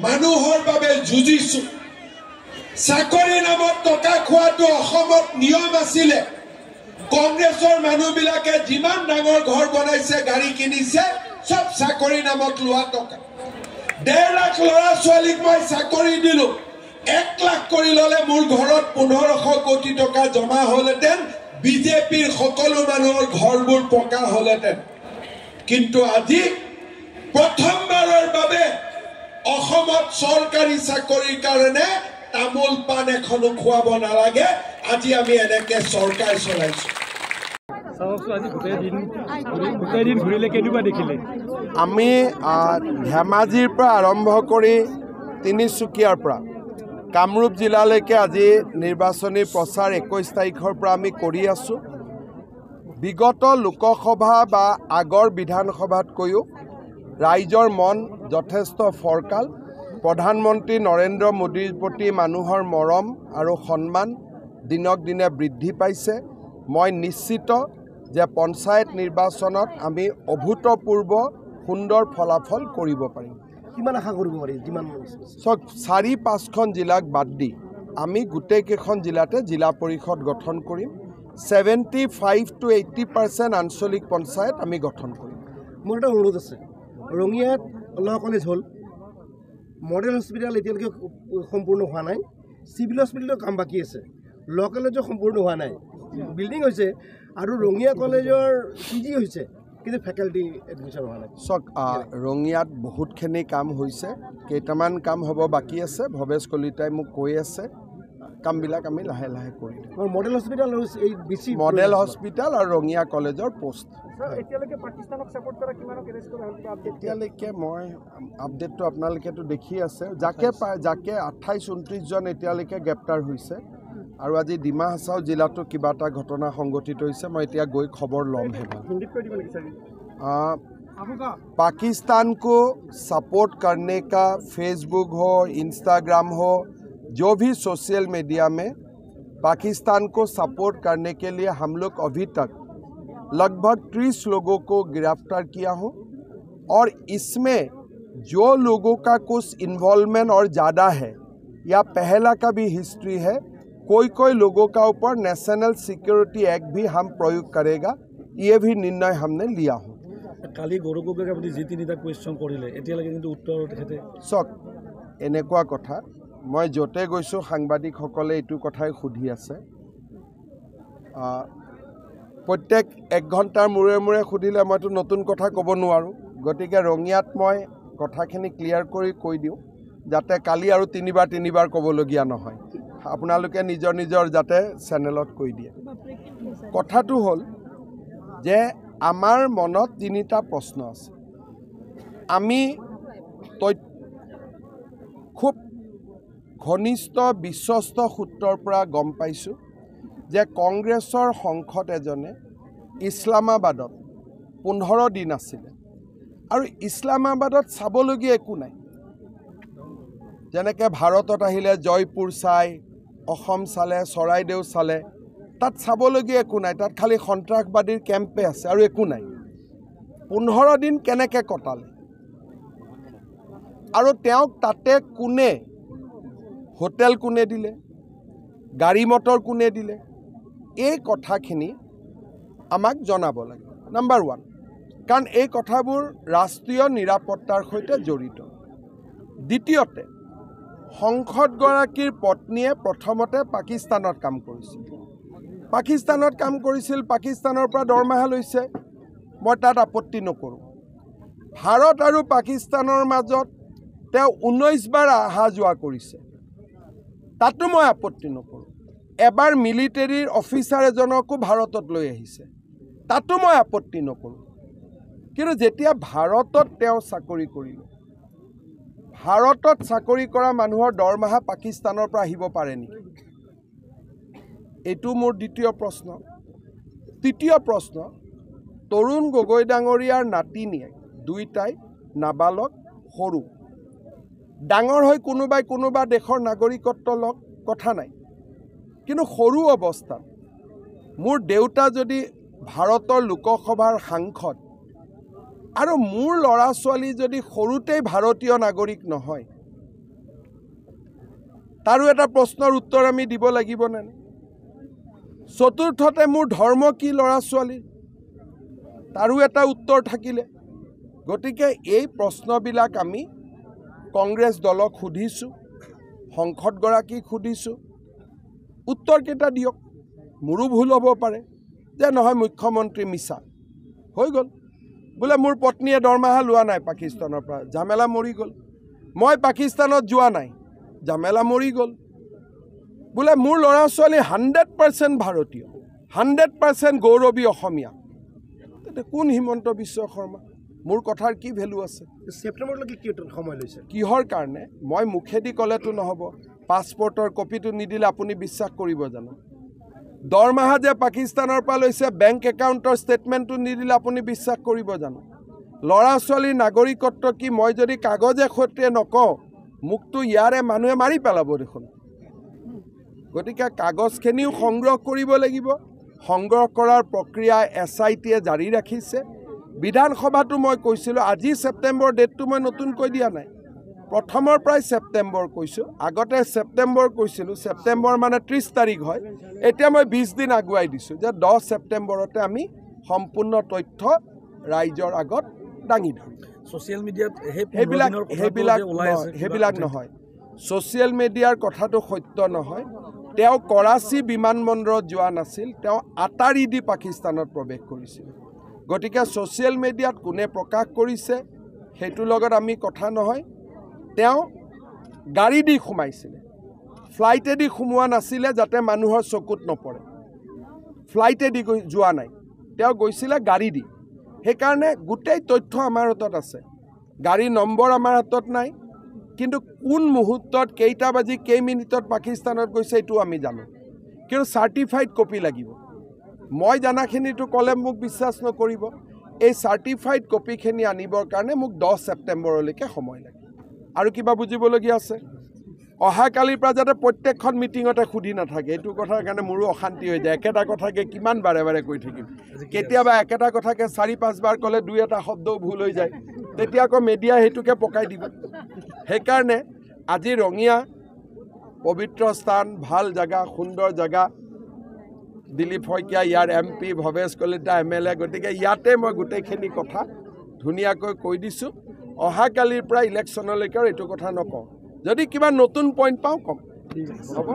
মানুহৰ বাবে যুঁজিছো চাকৰি নামত টকা খোৱাটো অসমত নিয়ম আছিলে কংগ্ৰেছৰ মানুহবিলাকে যিমান ডাঙৰ ঘৰ বনাইছে গাড়ী কিনিছে সব চাকৰি নামত লোৱা টকা 1.5 লাখ ল'ৰা ছোৱালীক মই চাকৰি দিলো 1 লাখ কৰি ললে মোৰ ঘৰত 1500 কোটি টকা জমা হলহেঁতেন বিজেপিৰ সকলো মানুহৰ ঘৰবোৰ পকা হলহেঁতেন কিন্তু আজি প্ৰথমবাৰৰ বাবে অসমত চৰকাৰী চাকৰিৰ কাৰণে তামোল পান এখনো খুৱাব নালাগে আজি আমি এনেকে চৰকাৰ চলাইছো আমি ধেমাজিৰ পৰা আৰম্ভ কৰি তিনিচুকীয়াৰ পৰা কামৰূপ জিলালৈকে আজি নিৰ্বাচনী প্ৰচাৰ 21 তাৰিখৰ পৰা আমি কৰি আছো বিগত লোকসভা বা আগৰ বিধানসভাতকৈও ৰাইজৰ মন যথেষ্ট ফৰকাল প্ৰধানমন্ত্ৰী নৰেন্দ্ৰ মোদীৰ প্ৰতি মানুহৰ মৰম আৰু সন্মান দিনক দিনে বৃদ্ধি পাইছে মই নিশ্চিত যে পঞ্চায়ত নিৰ্বাচনত আমি অভূতপূৰ্ব সুন্দৰ ফলাফল কৰিব পাৰিম কিমান আশা কৰিব পাৰি যিমান 4-5খন জিলাক বাদ দি আমি গোটেইকেইখন জিলাতে জিলা পৰিষদ গঠন কৰিম 75 to 80% আঞ্চলিক পঞ্চায়ত আমি গঠন কৰিম মোৰ এটা অনুৰোধ আছে ৰঙিয়াত ল কলেজ হ'ল মডেল হস্পিটেল এতিয়ালৈকে সম্পূৰ্ণ হোৱা নাই চিভিল হস্পিটেলৰ কাম বাকী আছে ল কলেজৰ সম্পূৰ্ণ হোৱা নাই বিল্ডিং হৈছে আৰু ৰঙিয়া কলেজৰ পিজি হৈছে কিন্তু ফেকাল্টি এডমিশ্যন হোৱা নাই ৰঙিয়াত বহুতখিনি কাম হৈছে কেইটামান কাম হ'ব বাকী আছে ভৱেশ কলিতাই মোক কৈ আছে কামবিলাক আমি লাহে লাহে কৰিম মডেল হস্পিটেল এই বিচি মডেল হস্পিটেল আৰু ৰঙিয়া কলেজৰ পোষ্ট এতিয়ালৈকে পাকিস্তানক সাপোৰ্ট কৰা কিমানক এৰেষ্ট কৰা হ'ল এতিয়ালৈকে মই আপডেটটো আপোনালোকেতো দেখি আছে যাকে 28-29 জন এতিয়ালৈকে গ্ৰেপ্তাৰ হৈছে আৰু আজি ডিমা হাছাও জিলাতো কিবা এটা ঘটনা সংঘটিত হৈছে মই এতিয়া গৈ খবৰ ল'মহে पाकिस्तान को सपोर्ट करने का फेसबुक हो इंस्टाग्राम हो जो भी सोशल मीडिया में पाकिस्तान को सपोर्ट करने के लिए हम लोग अभी तक लगभग 30 लोगों को गिरफ्तार किया हूँ और इसमें जो लोगों का कुछ इन्वॉल्वमेंट और ज़्यादा है या पहला का भी हिस्ट्री है कोई लोगों का ऊपर नेशनल सिक्योरिटी एक्ट भी हम प्रयोग करेगा ये भी निर्णय हमने लिया हूँ কালি গৌৰৱ গগৈক আপুনি যি তিনিটা কুৱেশ্যন কৰিলে এতিয়ালৈকে কিন্তু উত্তৰ তেখেতে চক এনেকুৱা কথা মই য'তে গৈছোঁ সাংবাদিকসকলে এইটো কথাই সুধি আছে প্ৰত্যেক 1 ঘণ্টাৰ মূৰে মূৰে সুধিলে মইতো নতুন কথা ক'ব নোৱাৰোঁ গতিকে ৰঙিয়াত মই কথাখিনি ক্লিয়াৰ কৰি কৈ দিওঁ যাতে কালি আৰু তিনিবাৰ ক'বলগীয়া নহয় আপোনালোকে নিজৰ যাতে চেনেলত কৈ দিয়ে কথাটো হ'ল যে আমাৰ মনত 3টা প্ৰশ্ন আছে আমি খুব ঘনিষ্ঠ বিশ্বস্ত সূত্ৰৰ পৰা গম পাইছোঁ যে কংগ্ৰেছৰ সংসদ এজনে ইছলামাবাদত 15 দিন আছিলে আৰু ইছলামাবাদত চাবলগীয়া একো নাই যেনেকৈ ভাৰতত আহিলে জয়পুৰ চাই অসম চালে চৰাইদেউ চালে তাত চাবলগীয়া একো নাই তাত খালি সন্ত্ৰাসবাদীৰ কেম্পে আছে আৰু একো নাই 15 দিন কেনেকৈ কটালে আৰু তেওঁক তাতে কোনে হোটেল কোনে দিলে গাড়ী মটৰ কোনে দিলে এই কথাখিনি আমাক জনাব লাগে নাম্বাৰ 1 কাৰণ এই কথাবোৰ ৰাষ্ট্ৰীয় নিৰাপত্তাৰ সৈতে জড়িত দ্বিতীয়তে সংসদগৰাকীৰ পত্নীয়ে প্ৰথমতে পাকিস্তানত কাম কৰিছিল পাকিস্তানৰ পৰা দৰমহা লৈছে মই তাত আপত্তি নকৰোঁ ভাৰত আৰু পাকিস্তানৰ মাজত তেওঁ 19 বাৰ অহা যোৱা কৰিছে তাতো মই আপত্তি নকৰোঁ এবাৰ মিলিটাৰীৰ অফিচাৰ এজনকো ভাৰতত লৈ আহিছে তাতো মই আপত্তি নকৰোঁ কিন্তু যেতিয়া ভাৰতত তেওঁ চাকৰি কৰিলে ভাৰতত চাকৰি কৰা মানুহৰ দৰমহা পাকিস্তানৰ পৰা আহিব পাৰে নেকি এইটো মোৰ দ্বিতীয় প্ৰশ্ন তৃতীয় প্ৰশ্ন তৰুণ গগৈ ডাঙৰীয়াৰ নাতিনীয়ে দুইটাই নাবালক সৰু ডাঙৰ হৈ কোনোবা দেশৰ নাগৰিকত্ব লওক কথা নাই কিন্তু সৰু অৱস্থাত মোৰ দেউতা যদি ভাৰতৰ লোকসভাৰ সাংসদ আৰু মোৰ ল'ৰা ছোৱালী যদি সৰুতেই ভাৰতীয় নাগৰিক নহয় তাৰো এটা প্ৰশ্নৰ উত্তৰ আমি দিব লাগিব নে চতুৰ্থতে মোৰ ধৰ্ম কি ল'ৰা ছোৱালী তাৰো এটা উত্তৰ থাকিলে গতিকে এই প্ৰশ্নবিলাক আমি কংগ্ৰেছ দলক সুধিছোঁ সংসদগৰাকীক সুধিছোঁ উত্তৰকেইটা দিয়ক মোৰো ভুল হ'ব পাৰে যে নহয় মুখ্যমন্ত্ৰী মিছা হৈ গ'ল বোলে মোৰ পত্নীয়ে দৰমহা লোৱা নাই পাকিস্তানৰ পৰা ঝামেলা মৰি গ'ল মই পাকিস্তানত যোৱা নাই ঝামেলা মৰি গ'ল বোলে মোৰ ল'ৰা ছোৱালী 100% ভাৰতীয় 100% গৌৰৱী অসমীয়া তেতিয়া কোন হিমন্ত বিশ্ব শৰ্মা মোৰ কথাৰ কি ভেলু আছে ছেপ্টেম্বৰলৈকে কি সময় লৈছে কিহৰ কাৰণে মই মুখেদি ক'লেতো নহ'ব পাছপৰ্টৰ কপিটো নিদিলে আপুনি বিশ্বাস কৰিব জানো দৰমহা যে পাকিস্তানৰ পৰা লৈছে বেংক একাউণ্টৰ ষ্টেটমেণ্টটো নিদিলে আপুনি বিশ্বাস কৰিব জানো ল'ৰা ছোৱালীৰ নাগৰিকত্ব কি মই যদি কাগজে সৈতে নকওঁ মোকতো ইয়াৰে মানুহে মাৰি পেলাব দেখোন গতিকে কাগজখিনিও সংগ্ৰহ কৰিব লাগিব সংগ্ৰহ কৰাৰ প্ৰক্ৰিয়া SITয়ে জাৰি ৰাখিছে বিধানসভাটো মই কৈছিলোঁ আজি ছেপ্টেম্বৰ ডেটটো মই নতুনকৈ দিয়া নাই প্ৰথমৰ পৰাই ছেপ্টেম্বৰ কৈছোঁ আগতে ছেপ্টেম্বৰ কৈছিলোঁ ছেপ্টেম্বৰ মানে 30 তাৰিখ হয় এতিয়া মই 20 দিন আগুৱাই দিছোঁ যে 10 ছেপ্টেম্বৰতে আমি সম্পূৰ্ণ তথ্য ৰাইজৰ আগত দাঙি ধৰিম ছ'চিয়েল মিডিয়াত সেইবিলাক নহয় ছ'চিয়েল মিডিয়াৰ কথাটো সত্য নহয় তেওঁ কৰাচী বিমানবন্দৰত যোৱা নাছিল তেওঁ আটাৰি দি পাকিস্তানত প্ৰৱেশ কৰিছিল গতিকে ছ'চিয়েল মিডিয়াত কোনে প্ৰকাশ কৰিছে সেইটোৰ লগত আমি কথা নহয় তেওঁ গাড়ী দি সোমাইছিলে ফ্লাইটেদি সোমোৱা নাছিলে যাতে মানুহৰ চকুত নপৰে ফ্লাইটেদি যোৱা নাই তেওঁ গৈছিলে গাড়ী দি সেইকাৰণে গোটেই তথ্য আমাৰ হাতত আছে গাড়ী নম্বৰ আমাৰ হাতত নাই কিন্তু কোন মুহূৰ্তত কেইটা বাজি কেই মিনিটত পাকিস্তানত গৈছে এইটো আমি জানো কিন্তু চাৰ্টিফাইড কপি লাগিব মই জানাখিনিতো ক'লে মোক বিশ্বাস নকৰিব এই চাৰ্টিফাইড কপিখিনি আনিবৰ কাৰণে মোক 10 ছেপ্টেম্বৰলৈকে সময় লাগে আৰু কিবা বুজিবলগীয়া আছে অহাকালিৰ পৰা যাতে প্ৰত্যেকখন মিটিঙতে সুধি নাথাকে এইটো কথাৰ কাৰণে মোৰো অশান্তি হৈ যায় একেটা কথাকে কিমান বাৰে বাৰে কৈ থাকিম কেতিয়াবা একেটা কথাকে 4-5 বাৰ ক'লে 2-এটা শব্দও ভুল হৈ যায় তেতিয়া আকৌ মিডিয়া সেইটোকে পকাই দিব সেইকাৰণে আজি ৰঙিয়া পবিত্ৰ স্থান ভাল জেগা সুন্দৰ জেগা দিলীপ শইকীয়া ইয়াৰ MP ভৱেশ কলিতা MLA গতিকে ইয়াতে মই গোটেইখিনি কথা ধুনীয়াকৈ কৈ দিছোঁ অহাকালিৰ পৰা ইলেকশ্যনলৈকে এইটো কথা নকওঁ যদি কিবা নতুন পইণ্ট পাওঁ কম হ'ব